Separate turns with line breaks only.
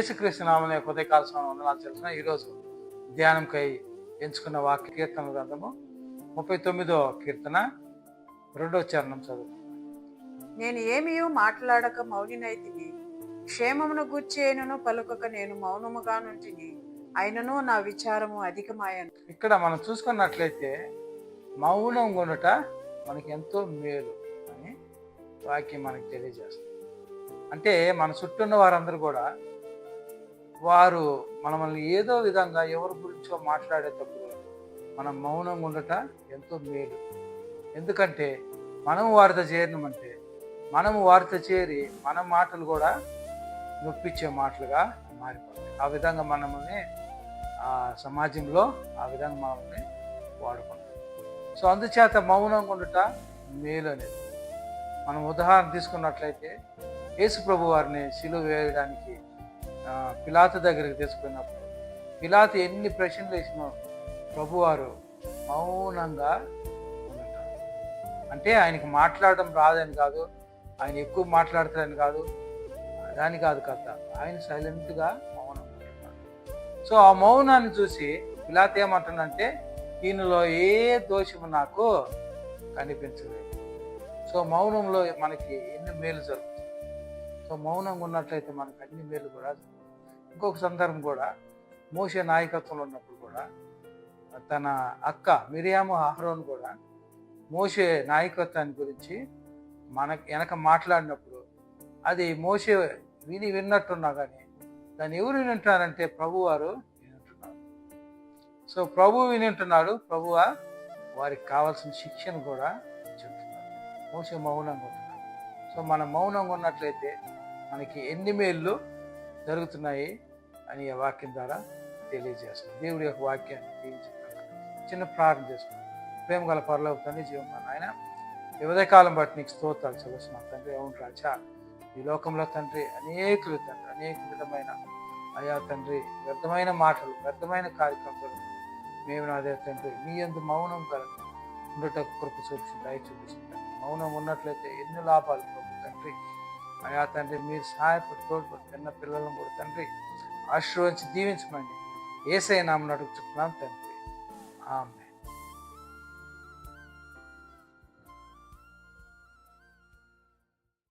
యేసుక్రీస్తు నామమున ఉదయకాల సమయంలో వందనాలు తెలుసుకున్న ఈరోజు ధ్యానంకై ఎంచుకున్న వాక్య కీర్తన గ్రంథము 39వ కీర్తన 2వ చరణం చదువు.
నేను ఏమీయూ మాట్లాడక మౌనినైతిని, క్షేమమును గూర్చి అయినను పలుకక నేను మౌనముగా నుంటిని, అయినను నా విచారము అధికమాయను.
ఇక్కడ మనం చూసుకున్నట్లయితే మౌనం కొనుట మనకి ఎంతో మేలు అని వాక్యం మనకి తెలియజేస్తుంది. అంటే మన చుట్టూ ఉన్న వారందరూ కూడా వారు మనల్ని ఏదో విధంగా ఎవరి గురించో మాట్లాడేటప్పుడు మనం మౌనంగా ఉండట ఎంతో మేలు. ఎందుకంటే మనము వారితో చేరినమంటే మనము వారితో చేరి మన మాటలు కూడా నొప్పించే మాటలుగా మారిపోతాయి. ఆ విధంగా మనల్ని ఆ సమాజంలో ఆ విధంగా మనల్ని వాడుకుంటాం. సో అందుచేత మౌనంగా ఉండట మేలు అనేది. మనం ఉదాహరణ తీసుకున్నట్లయితే యేసు ప్రభు వారిని సిలువ వేయడానికి పిలాతు దగ్గరికి తీసుకున్నప్పుడు పిలాతు ఎన్ని ప్రశ్నలు వేసినో ప్రభువారు మౌనంగా ఉంటారు. అంటే ఆయనకి మాట్లాడడం రాదని కాదు, ఆయన ఎక్కువ మాట్లాడతారని కాదు, దాని కాదు కథ. ఆయన సైలెంట్గా మౌనం ఉంటున్నాడు. సో ఆ మౌనాన్ని చూసి పిలాతు ఏమంటుందంటే ఈయనలో ఏ దోషము నాకు కనిపించలేదు. సో మౌనంలో మనకి ఎన్ని మేలు జరుగుతుంది. సో మౌనంగా ఉన్నట్లయితే మనకు అన్ని మేలు కూడా. ఇంకొక సందర్భం కూడా మోషే నాయకత్వంలో ఉన్నప్పుడు కూడా తన అక్క మిరియాము అహరోను కూడా మోషే నాయకత్వాన్ని గురించి వెనక మాట్లాడినప్పుడు అది మోషే విన్నట్టున్నా కానీ దాన్ని ఎవరు వింటున్నారంటే ప్రభువారు వింటున్నారు. సో ప్రభు వింటున్నాడు, ప్రభువ వారికి కావాల్సిన శిక్షను కూడా చెప్తున్నారు. మోషే మౌనంగా ఉంటున్నాడు. సో మనం మౌనంగా ఉన్నట్లయితే మనకి ఎన్ని మేళ్ళు జరుగుతున్నాయి అని ఆ వాక్యం ద్వారా తెలియజేస్తుంది. దేవుడి యొక్క వాక్యాన్ని దీవించుకుంటారు. చిన్న ప్రార్థన చేసుకుంటాం. ప్రేమ గల పరలోక తండ్రి, జీవన ఆయన ఈ ఉదయకాలం బట్టి నీకు స్తోత్రాలు చెల్లిస్తున్నాం తండ్రి. అవును రాజా, ఈ లోకంలో తండ్రి అనేకులు తండ్రి అనేక విధమైన అయా తండ్రి వ్యర్థమైన మాటలు వ్యర్థమైన కార్యక్రమాలు మేము నాదే తండ్రి మీ యందు మౌనం కలదు ఉండటకు కృప చూపించి దయ చూపిస్తుంది. మౌనం ఉన్నట్లయితే ఎన్ని లాభాలు ప్రభు తండ్రి. అయా తండ్రి మీరు సహాయపడి తోడ్పడి చిన్న పిల్లలను కూడా తండ్రి ఆశీర్వదించి దీవించమని యేసయ్య నామమున అడుగుచున్నాం తండ్రి. ఆమేన్.